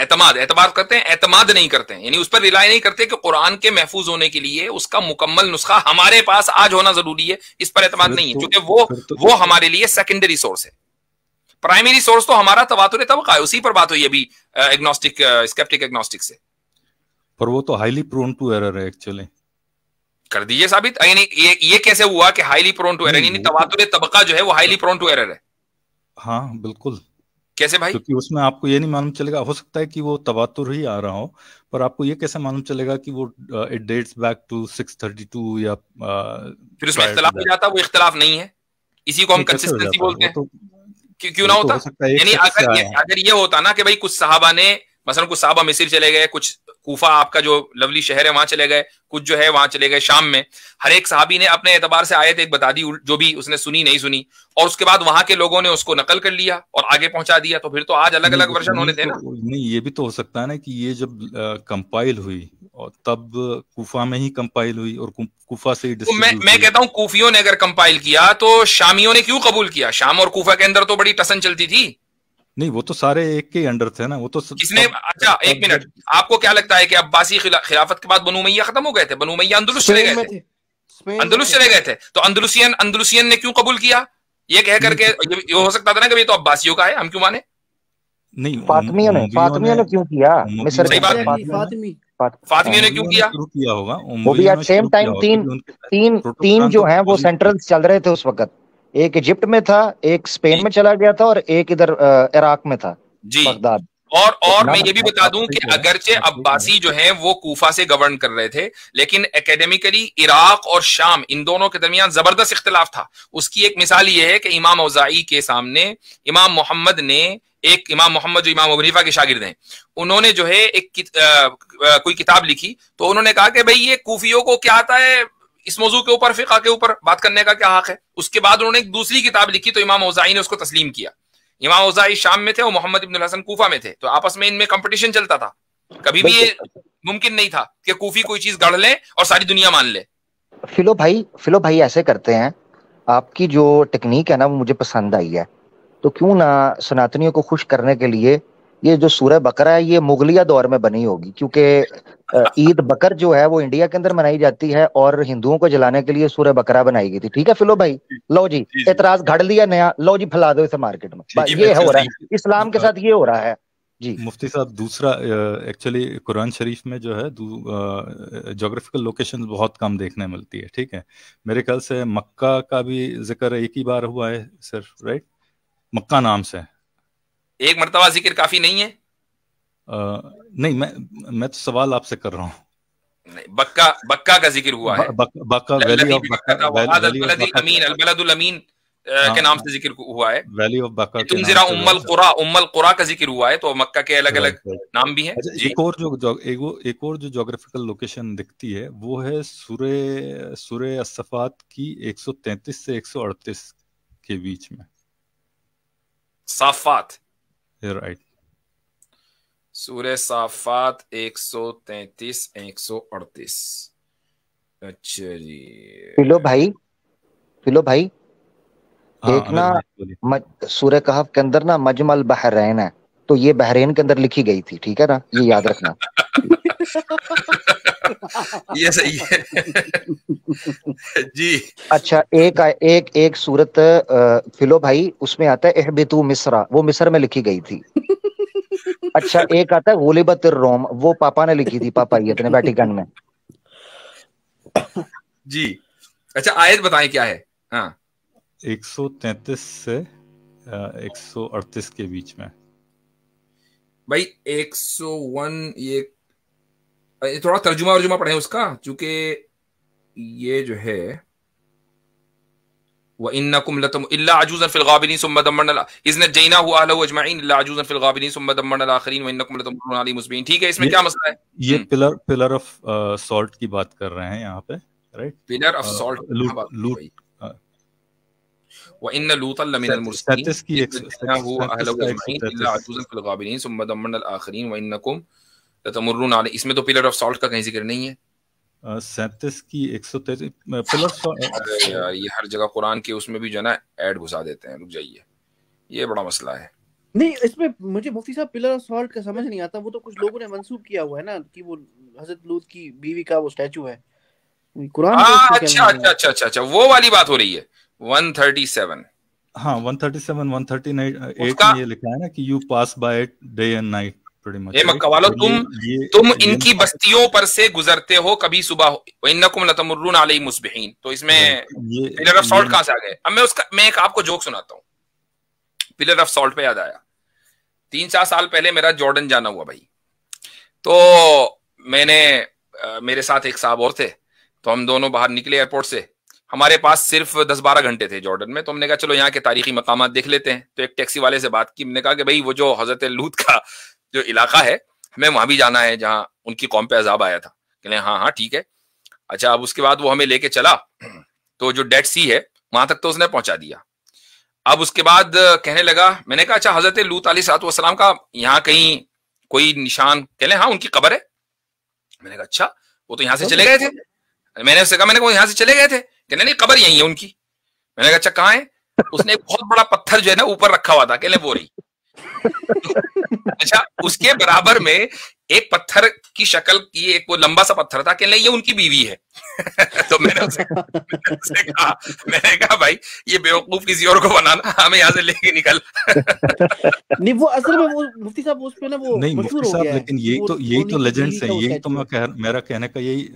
اعتماد کرتے ہیں، اعتماد نہیں کرتے ہیں، یعنی اس پر ریلائی نہیں کرتے کہ قرآن کے محفوظ ہونے کے لیے اس کا مکمل نسخہ ہمارے پاس آج ہونا ضروری ہے، اس پر اعتماد نہیں ہے، چونکہ وہ ہمارے لیے سیکنڈری سورس ہے. پرائمری سورس تو ہمارا تواتر طبقہ ہے، اسی پر بات ہوئی ابھی ایگنوسٹک اسکیپٹک ایگنوسٹک سے. پر وہ تو ہائیلی پرون ٹو ایرر ہے ایکچولی. کر دیجئے ثابت. یعنی یہ کیسے ہوا کہ ہائیلی پرون ٹو ایرر، یعنی تواتر طبقہ جو ہے وہ ہائیلی پرون ٹو ایرر ہے؟ ہاں بالکل. کیسے بھائی؟ کیونکہ اس میں آپ کو یہ نہیں معلوم چلے گا، ہو سکتا ہے کہ وہ تواتر ہی آ رہا ہو، پر آپ کو یہ کیسے معلوم چلے گا کہ وہ اٹ ڈیٹس بیک ٹو 632 یا پھر اس میں اختلاف ہو جاتا. وہ اختلاف نہیں ہے، اسی کو ہم کنسسٹنسی بولتے ہیں. کیوں نہ ہوتا؟ یعنی اگر یہ ہوتا نا کہ بھائی کچھ صحابہ نے مثلا کچھ صحابہ مصر چلے گئے، کچھ کوفہ آپ کا جو لولی شہر ہے وہاں چلے گئے، کچھ جو ہے وہاں چلے گئے شام میں، ہر ایک صحابی نے اپنے اعتبار سے آیت ایک بتا دی جو بھی اس نے سنی نہیں سنی، اور اس کے بعد وہاں کے لوگوں نے اس کو نقل کر لیا اور آگے پہنچا دیا. تو پھر تو آج الگ الگ ورژن ہونے تھے نا. نہیں یہ بھی تو ہو سکتا ہے نا کہ یہ جب کمپائل ہوئی اور تب کوفہ میں ہی کمپائل ہوئی اور کوفہ سے ہی میں کہتا ہوں کوفیوں نے اگر کمپائل کیا تو شامیوں نے کیوں قبول کیا؟ شام اور کوفہ کے اندر تو بڑی ٹسن چلتی تھی. نہیں وہ تو سارے ایک کے انڈر تھے نا. وہ تو کس نے؟ اچھا ایک منٹ، آپ کو کیا لگتا ہے کہ عباسی خلافت کے بعد بنو امیہ ختم ہو گئے تھے؟ بنو امیہ اندلس چلے گئے تھے، اندلس چلے گئے تھے. تو اندلسین نے کیوں قبول کیا؟ یہ کہہ کر کے یہ ہو سکتا تھا نا کہ یہ تو عباسیوں کا ہے، ہم کیوں مانے؟ نہیں فاطمیوں نے کیوں کیا؟ مصر صحیح بات، فاطمیوں نے کیوں کیا ہوگا؟ وہ بھی ایٹ سیم ٹائم تین جو ہیں وہ سینٹرل چل رہے تھے اس وقت. ایک ایجپٹ میں تھا، ایک اسپین میں چلا گیا تھا، اور ایک ادھر عراق میں تھا جی. بغداد. اور میں یہ بھی بتا دوں کہ اگرچہ عباسی جو ہیں وہ کوفہ سے گورن کر رہے تھے، لیکن اکیڈیمکلی عراق اور شام ان دونوں کے درمیان زبردست اختلاف تھا. اس کی ایک مثال یہ ہے کہ امام اوزاعی کے سامنے امام محمد جو امام ابو حنیفہ کے شاگرد ہیں، انہوں نے جو ہے ایک کوئی کتاب لکھی، تو انہوں نے کہا کہ بھئی یہ کوفیوں کو کیا آتا ہے اس موضوع کے اوپر، فقہ کے اوپر بات کرنے کا کیا حق ہے؟ اس کے بعد انہوں نے ایک دوسری کتاب لکھی تو امام اوزاعی نے اس کو تسلیم کیا. امام اوزاعی شام میں تھے اور محمد ابن الحسن کوفہ میں تھے، تو آپس میں ان میں کمپٹیشن چلتا تھا. کبھی بھی یہ ممکن نہیں تھا کہ کوفی کوئی چیز گڑھ لے اور ساری دنیا مان لے. فلو بھائی ایسے کرتے ہیں. آپ کی جو ٹیکنیک ہے نا وہ مجھے پسند آئی ہے. تو کیوں نہ سناتنیوں کو خوش کرنے کے لیے یہ جو سورہ بقرہ ہے یہ مغلیہ دور میں بنی ہوگی، کیونکہ عید بکر جو ہے وہ انڈیا کے اندر منائی جاتی ہے اور ہندوؤں کو جلانے کے لیے سورہ بقرہ بنائی گئی تھی. ٹھیک ہے فلو بھائی، لو جی اعتراض گھڑ لیا نیا، لو جی پھیلا دو اسے مارکیٹ میں. یہ ہو رہا ہے اسلام کے ساتھ، یہ ہو رہا ہے جی. مفتی صاحب دوسرا ایکچولی قرآن شریف میں جو ہے جغرافیکل لوکیشن بہت کم دیکھنے ملتی ہے. ٹھیک ہے، میرے خیال سے مکہ کا بھی ذکر ایک ہی بار ہوا ہے صرف، رائٹ؟ مکہ نام سے ایک مرتبہ ذکر کافی نہیں ہے؟ نہیں میں تو سوال آپ سے کر رہا ہوں. بکہ کا ذکر ہوا ہے، بکہ ویلی آف البلد الامین کے نام سے ذکر ہوا ہے. ویلی آف بکہ تم ذرا ام القرا کا ذکر ہوا ہے، تو مکہ کے الگ الگ نام بھی ہیں. ایک اور جو جغرافیکل لوکیشن دکھتی ہے وہ ہے سورہ الصفات کی 133 سے 138 کے بیچ میں. صافات، رائٹ، سورہ صافات 133 138. اچھا جی. فلو بھائی ایک نا سورہ کہف کے اندر نا مجمع البحرین ہے، تو یہ بحرین کے اندر لکھی گئی تھی. ٹھیک ہے نا، یہ یاد رکھنا. یہ صحیح ہے جی. اچھا ایک سورت فلو بھائی اس میں آتا ہے اہبطوا مصر، وہ مصر میں لکھی گئی تھی. اچھا ایک آتا ہے غلبت الروم، وہ پاپا نے لکھی تھی، پاپائیت نے ویٹیکن میں. جی اچھا آیت بتائیں کیا ہے؟ ہاں 133 سے 138 کے بیچ میں بھائی. 101 یہ تھوڑا ترجمہ پڑھیں اس کا، چونکہ یہ جو ہے وَإِنَّكُمْ لَتَمُ إِلَّا عَجُوزًا فِي الْغَابِرِينَ ثُمَّ دَمَّرْنَا إِذْ نَجَّيْنَاهُ وَأَهْلَهُ أَجْمَعِينَ إِلَّا عَجُوزًا فِي الْغَابِرِينَ ثُمَّ دَمَّرْنَا الْآخَرِينَ وَإِنَّكُمْ لَتَمُرُّونَ عَلَيْهِم مُصْبِحِينَ. ٹھیک ہے، اس میں کیا مسئلہ ہے؟ یہ پلر آف سالٹ کی بات کر رہے ہیں یہاں پہ، رائٹ؟ پلر آف سالٹ وَإِنَّ لُوطًا لَمِنَ الْمُرْسَلِينَ إِذْ نَجَّيْنَاهُ وَأَهْلَهُ أَجْمَعِينَ إِلَّا عَجُوزًا فِي الْغَابِرِينَ ثُمَّ دَمَّرْنَا الْآخَرِينَ وَإِنَّكُمْ لَتَمُرُّونَ عَلَيْهِم. اس میں تو پلر آف سالٹ کا کہیں ذکر نہیں ہے. 37 کی 133 پلر. یہ ہر جگہ قرآن کے اس میں بھی جو ہے نا ایڈ گھسا دیتے ہیں. رک جائیے، یہ بڑا مسئلہ ہے. نہیں اس میں مجھے مفتی صاحب پلر آف سالٹ کا سمجھ نہیں آتا. وہ تو کچھ لوگوں نے منسوب کیا ہوا ہے نا کہ وہ حضرت لوط کی بیوی کا وہ اسٹیچو ہے. قرآن کا اس کو کیا اچھا اچھا اچھا اچھا اچھا وہ والی بات ہو رہی ہے. 137 ہاں 137 138 اس کا میں یہ لکھا ہے نا کہ you pass by it day and night pretty much. اے مکہ والو تم ان کی بستیوں پر سے گزرتے ہو کبھی صبح ہو. وَإِنَّكُمْ لَتَمُرُّونَ عَلَيْهِم مُصْبِحِينَ. تو اس میں پلر آف سالٹ کہاں سے آ گئے؟ اب میں ایک آپ کو جوک سناتا ہوں. پلر آف سالٹ پہ یاد آیا 3-4 سال پہلے میرا جارڈن جانا ہوا بھائی. تو میں نے میرے ساتھ ایک صاحب اور تھے, تو ہم دونوں باہر نکلے ایئرپورٹ سے. ہمارے پاس صرف 10-12 گھنٹے تھے جارڈن میں. تو ہم نے کہا چلو یہاں کے تاریخی مقامات دیکھ لیتے ہیں. تو ایک ٹیکسی والے سے بات کی, ہم نے کہا کہ بھائی وہ جو حضرت لوط کا جو علاقہ ہے ہمیں وہاں بھی جانا ہے جہاں ان کی قوم پہ عذاب آیا تھا. کہ ہاں ہاں ٹھیک ہے. اچھا اب اس کے بعد وہ ہمیں لے کے چلا تو جو ڈیڈ سی ہے وہاں تک تو اس نے پہنچا دیا. اب اس کے بعد کہنے لگا, میں نے کہا اچھا حضرت لوط علیہ الصلوۃ والسلام کا یہاں کہیں کوئی نشان؟ کہنے ہاں ان کی قبر ہے. میں نے کہا اچھا وہ تو یہاں سے چلے گئے تھے. میں نے اس سے کہا, میں نے کہا یہاں سے چلے گئے تھے. کہنے نہیں قبر یہی ہے ان کی. میں نے کہا اچھا کہاں ہے؟ اس نے ایک بہت بڑا پتھر جو ہے نا اوپر رکھا ہوا تھا. کہنے وہ رہی. اچھا اس کے برابر میں ایک پتھر کی شکل کی ایک وہ لمبا سا پتھر تھا. کہنے یہ ان کی بیوی ہے. تو میں نے کہا بھائی یہ بیوقوف کسی اور کو بنانا, ہمیں یہاں سے لے کے نکل. نہیں وہ اصل میں وہ مفتی صاحب اس پہ نا وہ نہیں مشہور مفتی ہو صاحب, گیا ہے. لیکن یہی تو لیجنڈس ہیں. یہی تو میرا کہنے کا یہی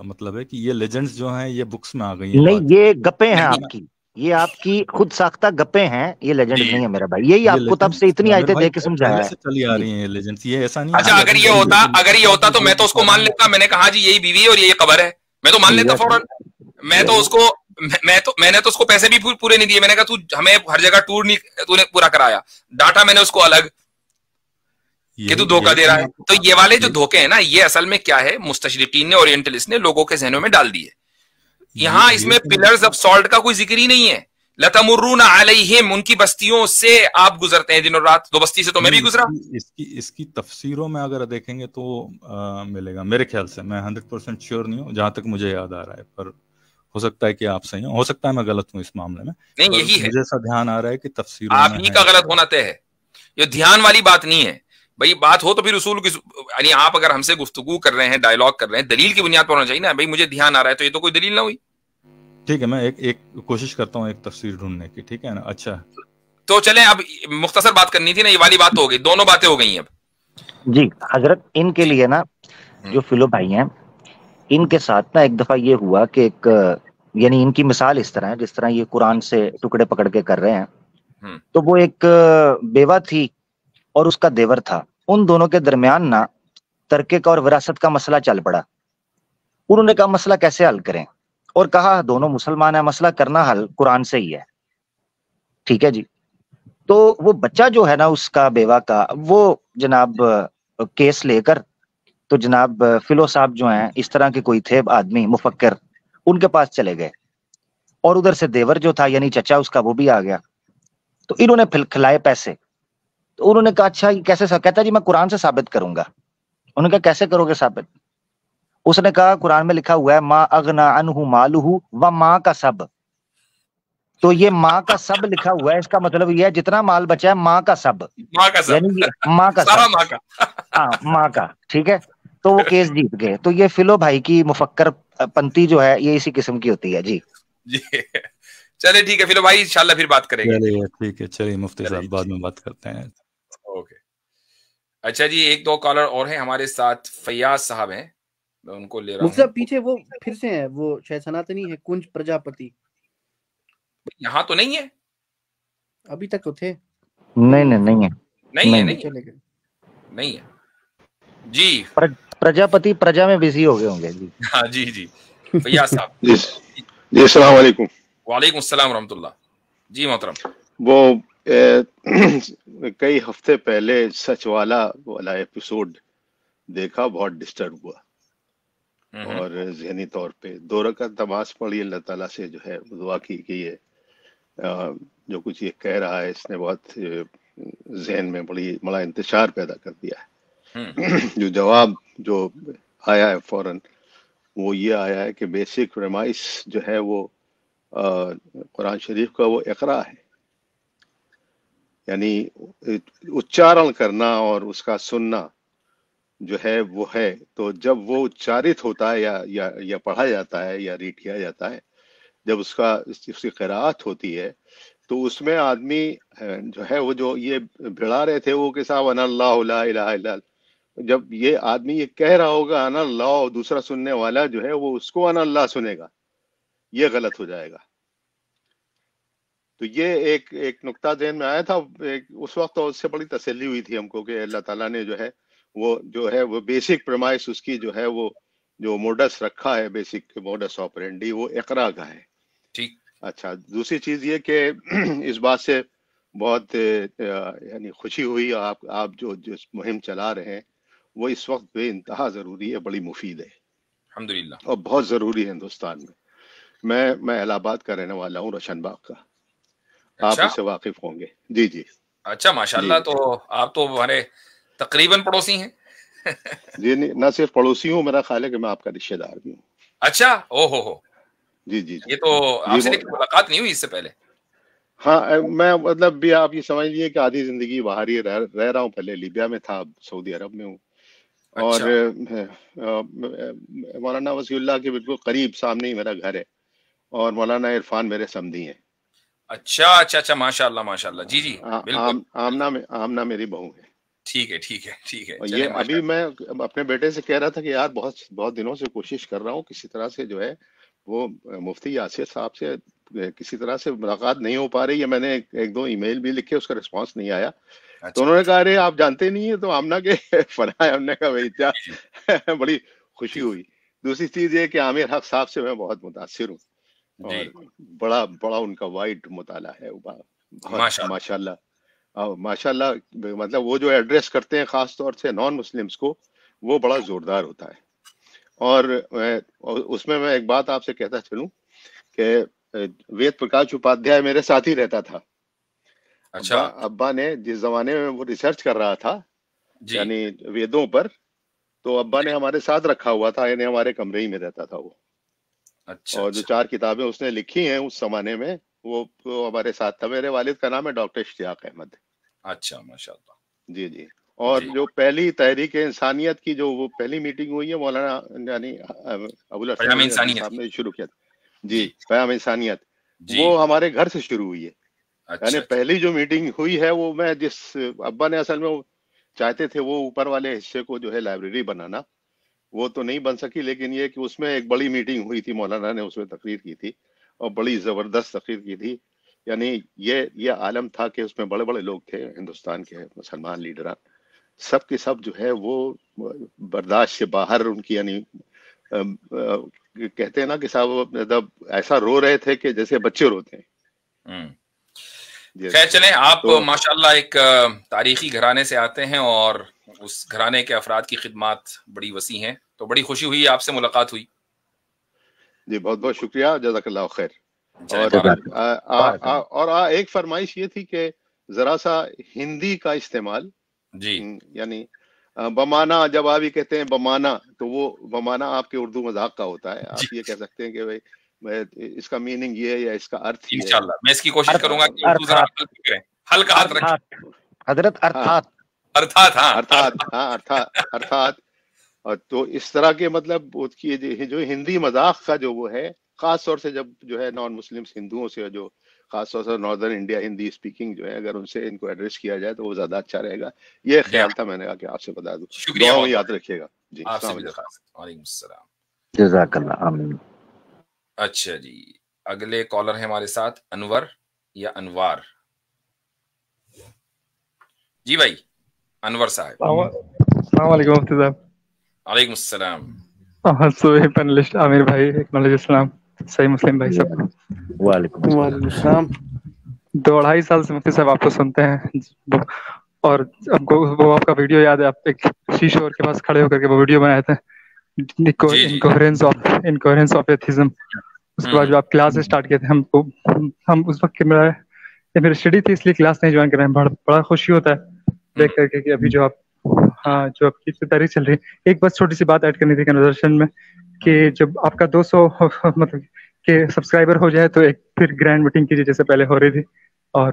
مطلب ہے کہ یہ لیجنڈس جو ہیں یہ بکس میں آ گئی ہیں. نہیں یہ گپیں ہیں آپ کی, یہ آپ کی خود ساختہ گپیں ہیں, یہ لیجنڈ نہیں ہے میرا بھائی. یہی آپ کو تب سے اتنی آیتیں دے کے سمجھایا پہلے ہے. سے چلی آ رہی ہیں یہ لیجنڈس. یہ ایسا نہیں. اچھا اگر یہ ہوتا تو میں تو اس کو مان لیتا. میں نے کہا جی یہی بیوی ہے اور یہ قبر ہے, میں تو مان لیتا فوراً. میں تو اس کو میں نے تو اس کو پیسے بھی پورے نہیں دیے. میں نے کہا تو ہمیں ہر جگہ ٹور نہیں تو نے پورا کرایا, ڈاٹا میں نے اس کو الگ کہ تو دھوکہ دے رہا ہے. تو یہ والے جو دھوکے ہیں نا یہ اصل میں کیا ہے, مستشرقین نے اورینٹلسٹ نے لوگوں کے ذہنوں میں ڈال دیے. یہاں اس میں پلرز آف سالٹ کا کوئی ذکر ہی نہیں ہے. لتمرون علیہم, ان کی بستیوں سے آپ گزرتے ہیں دن اور رات. دو بستی سے تو میں بھی گزرا. اس کی تفسیروں میں اگر دیکھیں گے تو ملے گا میرے خیال سے. میں 100% شیور نہیں ہوں, جہاں تک مجھے یاد آ رہا ہے, پر ہو سکتا ہے کہ آپ صحیح ہوں, ہو سکتا ہے میں غلط ہوں اس معاملے میں. نہیں یہی ہے, مجھے ایسا دھیان آ رہا ہے کہ تفسیروں آپ میں ہی کا غلط ہونا طے ہے. یہ دھیان والی بات نہیں ہے بھائی. بات ہو تو پھر اصول کی, یعنی آپ اگر ہم سے گفتگو کر رہے ہیں, ڈائلاگ کر رہے ہیں, دلیل کی بنیاد پر ہونا چاہیے نا بھائی. مجھے دھیان آ رہا ہے تو یہ تو کوئی دلیل نہ ہوئی. ٹھیک ہے, میں ایک کوشش کرتا ہوں ایک تفسیر ڈھونڈنے کی. ٹھیک ہے نا. اچھا تو چلیں اب مختصر بات کرنی تھی نا, یہ والی بات تو ہو گئی, دونوں باتیں ہو گئی اب. جی حضرت ان کے لیے نا جو فلو بھائی ہیں ان کے ساتھ نا ایک دفعہ یہ ہوا کہ ایک یعنی ان کی مثال اس طرح ہے جس طرح یہ قرآن سے ٹکڑے پکڑ کے کر رہے ہیں. تو وہ ایک بیوہ تھی اور اس کا دیور تھا. ان دونوں کے درمیان نا ترکے کا اور وراثت کا مسئلہ چل پڑا. انہوں نے کہا مسئلہ کیسے حل کریں, اور کہا دونوں مسلمان ہیں, مسئلہ کرنا حل قرآن سے ہی ہے. ٹھیک ہے جی. تو وہ بچہ جو ہے نا اس کا بیوہ کا, وہ جناب کیس لے کر تو جناب فلو صاحب جو ہیں اس طرح کے کوئی تھے آدمی مفکر, ان کے پاس چلے گئے. اور ادھر سے دیور جو تھا یعنی چچا اس کا وہ بھی آ گیا. تو انہوں نے کھلائے پیسے. تو انہوں نے کہا اچھا یہ کیسے, کہتا جی میں قرآن سے ثابت کروں گا. انہوں نے کہا کیسے کرو گے ثابت؟ اس نے کہا قرآن میں لکھا ہوا ہے ما اغنا عنہ مالہ و ماں کا سب. تو یہ ماں کا سب لکھا ہوا ہے, اس کا مطلب یہ ہے جتنا مال بچا ہے ماں کا سب, یعنی ماں کا سب, ہاں ماں کا. ٹھیک ہے. تو وہ کیس جیت گئے. تو یہ فلو بھائی کی مفکر پنتی جو ہے یہ اسی قسم کی ہوتی ہے. جی جی چلے ٹھیک ہے فلو بھائی, انشاءاللہ پھر بات کریں گے. ٹھیک ہے چلیے مفتی صاحب بعد میں بات کرتے ہیں. اوکے اچھا جی, ایک دو کالر اور ہیں ہمارے ساتھ. فیاض صاحب ہیں, میں ان کو لے رہا ہوں. پیچھے وہ پھر سے ہیں, وہ شاید سناتنی ہے, کنج پرجاپتی. یہاں تو نہیں ہے ابھی تک تو تھے. نہیں ہے نہیں ہے جی. پرجاپتی پرجا میں بزی ہو گئے ہوں گے. جی ہاں جی جی فیاض صاحب. جی السلام علیکم. وعلیکم السلام ورحمۃ اللہ. جی محترم. وہ کئی ہفتے پہلے سچ والا ایپیسوڈ دیکھا, بہت ڈسٹرب ہوا اور ذہنی طور پہ 2 رکعت نماز پڑھی. اللہ تعالیٰ سے جو ہے دعا کی کہ یہ جو کچھ یہ کہہ رہا ہے اس نے بہت ذہن میں بڑا انتشار پیدا کر دیا ہے. جو جواب جو آیا ہے فوراً وہ یہ آیا ہے کہ بیسک ریمائس جو ہے وہ قرآن شریف کا وہ اقرا ہے. یعنی اچارن کرنا اور اس کا سننا جو ہے وہ ہے، تو جب وہ اچارت ہوتا ہے یا پڑھا جاتا ہے یا ریڈ کیا جاتا ہے، جب اس کی قراءت ہوتی ہے، تو اس میں آدمی جو ہے وہ جو یہ بھڑا رہے تھے وہ کہ صاحب انا اللہ لا الہ الا اللہ، جب یہ آدمی یہ کہہ رہا ہوگا انا اللہ، اور دوسرا سننے والا جو ہے وہ اس کو انا اللہ سنے گا، یہ غلط ہو جائے گا. تو یہ ایک نقطہ ذہن میں آیا تھا اس وقت، اور اس سے بڑی تسلی ہوئی تھی ہم کو کہ اللہ تعالیٰ نے جو ہے وہ بیسک پرمائس اس کی جو ہے وہ جو موڈس رکھا ہے، بیسک موڈس آپرینڈی وہ اقرا کا ہے. ٹھیک. اچھا، دوسری چیز یہ کہ اس بات سے بہت یعنی خوشی ہوئی، آپ جو مہم چلا رہے ہیں وہ اس وقت بے انتہا ضروری ہے، بڑی مفید ہے الحمدللہ، اور بہت ضروری ہے ہندوستان میں. میں الہ آباد کا رہنے والا ہوں، روشن باغ کا. آپ اس سے واقف ہوں گے. جی جی. اچھا، ماشاءاللہ. تو آپ تو ہمارے تقریباً پڑوسی ہیں. جی، نہ صرف پڑوسی ہوں، میرا خیال ہے کہ میں آپ کا رشتہ دار بھی ہوں. اچھا، او ہو. جی جی. یہ تو آپ سے ملاقات نہیں ہوئی اس سے پہلے؟ ہاں، میں مطلب بھی آپ یہ سمجھ لیجیے کہ آدھی زندگی باہر ہی رہ رہا ہوں. پہلے لیبیا میں تھا، اب سعودی عرب میں ہوں. اور مولانا وسیع اللہ کے بالکل قریب سامنے ہی میرا گھر ہے، اور مولانا عرفان میرے سمدھی ہیں. اچھا، ماشاء اللہ. جی جی، بالکل. آمنہ میری بہو ہے. ٹھیک ہے. یہ ابھی میں اپنے بیٹے سے کہہ رہا تھا کہ یار بہت دنوں سے کوشش کر رہا ہوں کسی طرح سے جو ہے وہ مفتی یاسر صاحب سے کسی طرح سے ملاقات نہیں ہو پا رہی ہے. میں نے ایک دو ای میل بھی لکھے، اس کا رسپانس نہیں آیا. تو انہوں نے کہا ارے آپ جانتے نہیں ہیں تو آمنہ کے فنا ہے. ہم نے کہا بھائی کیا، بڑی خوشی ہوئی. دوسری چیز یہ کہ عامر حق صاحب سے میں بہت متاثر ہوں، اور بڑا ان کا وائڈ مطالعہ ہے، ماشاء اللہ. مطلب وہ جو ایڈریس کرتے ہیں خاص طور سے نان مسلمس کو، وہ بڑا زوردار ہوتا ہے. اور اس میں ایک بات آپ سے کہتا چلوں کہ وید پرکاش اپادھیائے میرے ساتھ ہی رہتا تھا. اچھا. ابا نے جس زمانے میں وہ ریسرچ کر رہا تھا یعنی ویدوں پر، تو ابا نے ہمارے ساتھ رکھا ہوا تھا، یعنی ہمارے کمرے ہی میں رہتا تھا وہ. اور جو 4 کتابیں اس نے لکھی ہیں اس زمانے میں وہ ہمارے ساتھ تھا. میرے والد کا نام ہے ڈاکٹر اشتیاق احمد. اچھا، ماشاءاللہ. جی. اور جو پہلی تحریک انسانیت کی جو وہ پہلی میٹنگ ہوئی ہے مولانا یعنی ابوالحسن صاحب نے شروع کیا تھا. جی، پیام انسانیت، وہ ہمارے گھر سے شروع ہوئی ہے. یعنی پہلی جو میٹنگ ہوئی ہے وہ میں جس ابا نے اصل میں وہ چاہتے تھے وہ اوپر والے حصے کو جو ہے لائبریری بنانا، وہ تو نہیں بن سکی، لیکن یہ کہ اس میں ایک بڑی میٹنگ ہوئی تھی، مولانا نے اس میں تقریر کی تھی اور بڑی زبردست تقریر کی تھی. یعنی یہ عالم تھا کہ اس میں بڑے بڑے لوگ تھے ہندوستان کے مسلمان لیڈران، سب کے سب جو ہے وہ برداشت سے باہر ان کی یعنی کہتے ہیں نا کہ صاحب ایسا رو رہے تھے کہ جیسے بچے روتے ہیں. خیر چلیں، آپ ماشاءاللہ ایک تاریخی گھرانے سے آتے ہیں اور اس گھرانے کے افراد کی خدمات بڑی وسیع ہیں، تو بڑی خوشی ہوئی آپ سے ملاقات ہوئی. جی، بہت بہت شکریہ، جزاک اللہ خیر. اور ایک فرمائش یہ تھی کہ ذرا سا ہندی کا استعمال، جی یعنی بمانا، جب آپ یہ کہتے ہیں بمانا تو وہ بمانا آپ کے اردو مذاق کا ہوتا ہے. آپ یہ کہہ سکتے ہیں کہ بھائی اس کا میننگ یہ ہے یا اس کا ارتھ یہ ہے. انشاءاللہ میں اس کی کوشش کروں گا کہ اردو ذرا ہلکا ہاتھ رکھیں. حضرت ارتھات. اور تو اس طرح کے مطلب جو ہندی مذاق کا جو وہ ہے، خاص طور سے جب جو ہے نان مسلمس ہندوؤں سے، جو خاص طور سے ناردرن انڈیا ہندی اسپیکنگ جو ہے، اگر ان سے ان کو ایڈریس کیا جائے تو وہ زیادہ اچھا رہے گا. یہ خیال تھا، میں نے کہا کہ آپ سے بتا دوں. شکریہ، یاد رکھیے گا. جی، وعلیکم السلام. جزاک اللہ. آمین. اچھا جی، اگلے کالر ہیں ہمارے ساتھ انور یا انوار. جی بھائی انور صاحب. السلام علیکم مفتی صاحب. وعلیکم السلام. پینلسٹ عامر بھائی، ایکنالج اسلام، صحیح مسلم بھائی سب. وعلیکم السلام. 2-2.5 سال سے مفتی صاحب آپ کو سنتے ہیں، اور ہم کو وہ آپ کا ویڈیو یاد ہے، آپ ایک شیشور کے پاس کھڑے ہو کر کے وہ ویڈیو بنائے تھے، انکوہرنس آف ایتھزم. اس کے بعد جو آپ کلاس اسٹارٹ کیے تھے، ہم اس وقت میرا اسٹڈی تھی اس لیے کلاس نہیں جوائن کر رہے ہیں. بڑا خوشی ہوتا ہے دیکھ کر کے کہ ابھی جو آپ کی تحریک چل رہی ہے. ایک بس چھوٹی سی بات ایڈ کرنی تھی کنورسیشن میں، کہ جب آپ کا 200 مطلب کہ سبسکرائبر ہو جائے تو ایک پھر گرینڈ میٹنگ کیجیے جیسے پہلے ہو رہی تھی. اور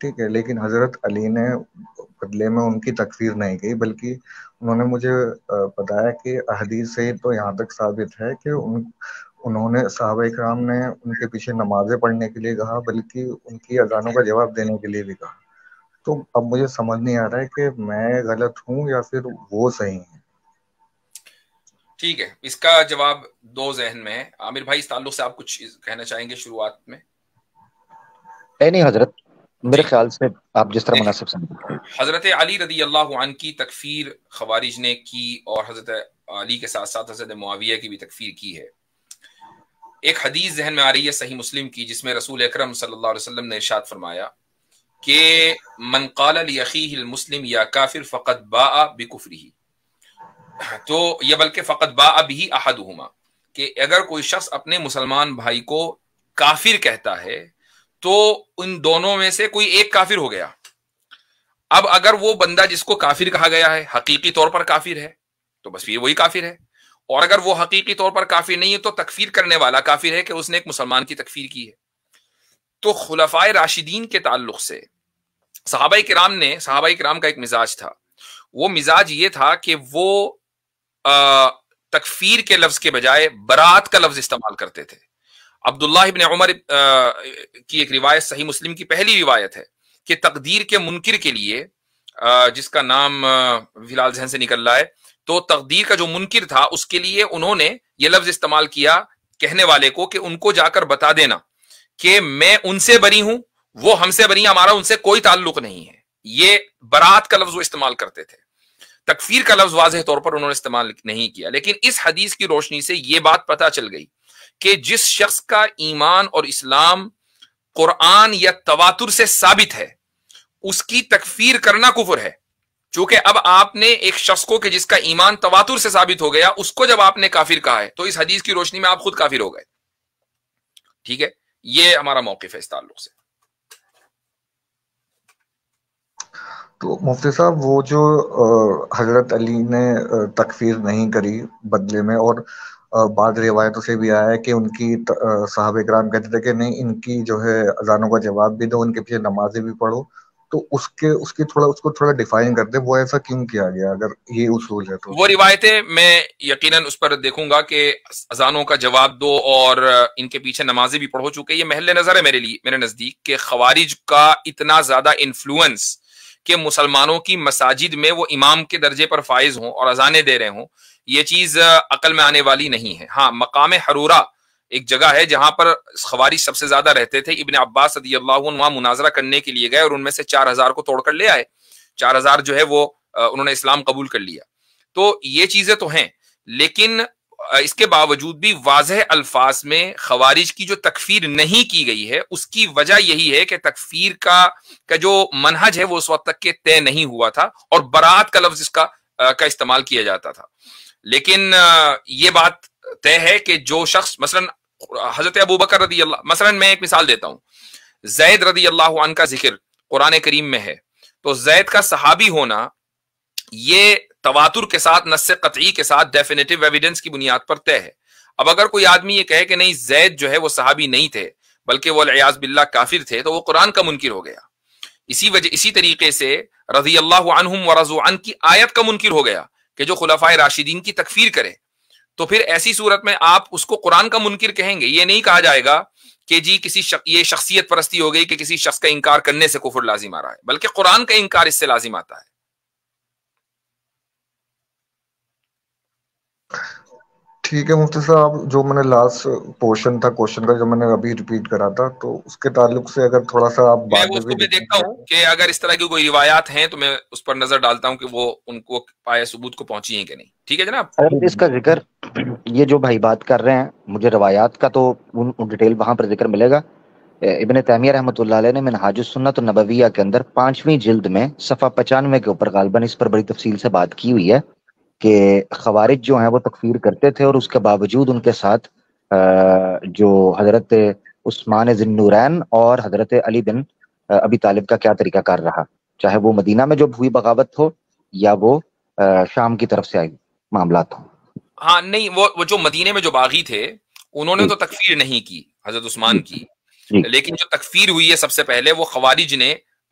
ٹھیک ہے، لیکن حضرت علی نے بدلے میں ان کی تکفیر نہیں کی، بلکہ انہوں نے مجھے بتایا کہ حدیث سے تو یہاں تک ثابت ہے کہ انہوں نے صحابہ کرام نے ان کے پیچھے نمازیں پڑھنے کے لیے کہا، بلکہ ان کی اذانوں کا جواب دینے کے لیے بھی کہا. تو اب مجھے سمجھ نہیں آ رہا ہے کہ میں غلط ہوں یا پھر وہ صحیح ہیں. ٹھیک ہے، اس کا جواب دو ذہن میں ہے. عامر بھائی اس تعلق سے آپ کچھ کہنا چاہیں گے شروعات میں؟ نہیں حضرت، میرے خیال سے آپ جس طرح مناسب سمجھیں. حضرت علی رضی اللہ عنہ کی تکفیر خوارج نے کی، اور حضرت علی کے ساتھ ساتھ حضرت معاویہ کی بھی تکفیر کی ہے. ایک حدیث ذہن میں آ رہی ہے صحیح مسلم کی، جس میں رسول اکرم صلی اللہ علیہ وسلم نے ارشاد فرمایا کہ من قال لاخیہ المسلم یا کافر فقد باء بکفرہ، تو یہ بلکہ فقد باء بہ احدہما، کہ اگر کوئی شخص اپنے مسلمان بھائی کو کافر کہتا ہے تو ان دونوں میں سے کوئی ایک کافر ہو گیا. اب اگر وہ بندہ جس کو کافر کہا گیا ہے حقیقی طور پر کافر ہے تو بس پھر وہی کافر ہے، اور اگر وہ حقیقی طور پر کافر نہیں ہے تو تکفیر کرنے والا کافر ہے کہ اس نے ایک مسلمان کی تکفیر کی ہے. تو خلفائے راشدین کے تعلق سے صحابہ کرام کا ایک مزاج تھا. وہ مزاج یہ تھا کہ وہ تکفیر کے لفظ کے بجائے برات کا لفظ استعمال کرتے تھے. عبداللہ ابن عمر کی ایک روایت صحیح مسلم کی پہلی روایت ہے کہ تقدیر کے منکر کے لیے، جس کا نام فی الحال ذہن سے نکل رہا ہے، تو تقدیر کا جو منکر تھا اس کے لیے انہوں نے یہ لفظ استعمال کیا کہنے والے کو کہ ان کو جا کر بتا دینا کہ میں ان سے بری ہوں، وہ ہم سے بری ہیں، ہمارا ان سے کوئی تعلق نہیں ہے. یہ برات کا لفظ وہ استعمال کرتے تھے. تکفیر کا لفظ واضح طور پر انہوں نے استعمال نہیں کیا. لیکن اس حدیث کی روشنی سے یہ بات پتہ چل گئی کہ جس شخص کا ایمان اور اسلام قرآن یا تواتر سے ثابت ہے اس کی تکفیر کرنا کفر ہے. چونکہ اب آپ نے ایک شخص کو کہ جس کا ایمان تواتر سے ثابت ہو گیا، اس کو جب آپ نے کافر کہا ہے تو اس حدیث کی روشنی میں آپ خود کافر ہو گئے. ٹھیک ہے، یہ ہمارا موقف ہے اس تعلق سے. تو مفتی صاحب، وہ جو حضرت علی نے تکفیر نہیں کری بدلے میں، اور بعض روایتوں سے بھی آیا ہے کہ ان کی صحابہ کرام کہتے تھے کہ نہیں، ان کی جو ہے اذانوں کا جواب بھی دو، ان کے پیچھے نمازیں بھی پڑھو. تو اس کو تھوڑا ڈیفائن کر دیں، وہ ایسا کیوں کیا گیا اگر یہ اصول ہے تو؟ وہ روایتیں میں یقیناً اس پر دیکھوں گا کہ اذانوں کا جواب دو اور ان کے پیچھے نمازیں بھی پڑھو. چکے یہ محل نظر ہے میرے نزدیک کہ خوارج کا اتنا زیادہ انفلوئنس کہ مسلمانوں کی مساجد میں وہ امام کے درجے پر فائز ہوں اور اذانیں دے رہے ہوں، یہ چیز عقل میں آنے والی نہیں ہے. ہاں، مقام حرورہ ایک جگہ ہے جہاں پر خوارج سب سے زیادہ رہتے تھے. ابن عباس رضی اللہ عنہ وہاں مناظرہ کرنے کے لیے گئے اور ان میں سے 4000 کو توڑ کر لے آئے. 4000 جو ہے وہ انہوں نے اسلام قبول کر لیا. تو یہ چیزیں تو ہیں، لیکن اس کے باوجود بھی واضح الفاظ میں خوارج کی جو تکفیر نہیں کی گئی ہے اس کی وجہ یہی ہے کہ تکفیر کا جو منہج ہے وہ اس وقت تک کے طے نہیں ہوا تھا اور برات کا لفظ اس کا استعمال کیا جاتا تھا. لیکن یہ بات طے ہے کہ جو شخص مثلا حضرت ابوبکر رضی اللہ، مثلا میں ایک مثال دیتا ہوں، زید رضی اللہ عنہ کا ذکر قرآن کریم میں ہے، تو زید کا صحابی ہونا یہ تواتر کے ساتھ، نص قطعی کے ساتھ، ڈیفینیٹو ایویڈنس کی بنیاد پر طے ہے. اب اگر کوئی آدمی یہ کہے کہ نہیں زید جو ہے وہ صحابی نہیں تھے بلکہ وہ والعیاذ باللہ کافر تھے، تو وہ قرآن کا منکر ہو گیا. اسی طریقے سے رضی اللہ عنہم ورضوا عنہ کی آیت کا منکر ہو گیا کہ جو خلفائے راشدین کی تکفیر کرے. تو پھر ایسی صورت میں آپ اس کو قرآن کا منکر کہیں گے. یہ نہیں کہا جائے گا کہ جی یہ شخصیت پرستی ہو گئی کہ کسی شخص کا انکار کرنے سے کفر لازم آ رہا ہے، بلکہ قرآن کا انکار اس سے لازم آتا ہے. ٹھیک ہے مفتی صاحب، جو میں نے لاسٹ پورشن تھا کوشچن کا جو میں نے ابھی ریپیٹ کرا تھا، تو اس کے تعلق سے اگر تھوڑا سا آپ میں اس کو بھی دیکھتا ہوں کہ اگر اس طرح کی کوئی روایات ہیں تو میں اس پر نظر ڈالتا ہوں کہ وہ ان کو پائے ثبوت کو پہنچی ہیں کہ نہیں. ٹھیک ہے جناب. اس کا ذکر یہ جو بھائی بات کر رہے ہیں، مجھے روایات کا تو ڈیٹیل وہاں پر ذکر ملے گا. ابن تیمیہ رحمۃ اللہ علیہ نے منہاج السنت النبویہ کے اندر 5ویں جلد میں صفحہ 95 کے اوپر غالباً اس پر بڑی تفصیل سے بات کی ہوئی ہے کہ خوارج جو ہیں وہ تکفیر کرتے تھے، اور اس کے باوجود ان کے ساتھ جو حضرت عثمان ذی النورین اور حضرت علی بن ابی طالب کا کیا طریقہ کار رہا، چاہے وہ مدینہ میں جو ہوئی بغاوت ہو یا وہ شام کی طرف سے آئی معاملات ہوں. ہاں نہیں، وہ جو مدینے میں جو باغی تھے انہوں نے تو تکفیر نہیں کی حضرت عثمان کی، لیکن جو تکفیر ہوئی ہے سب سے پہلے وہ خوارج نے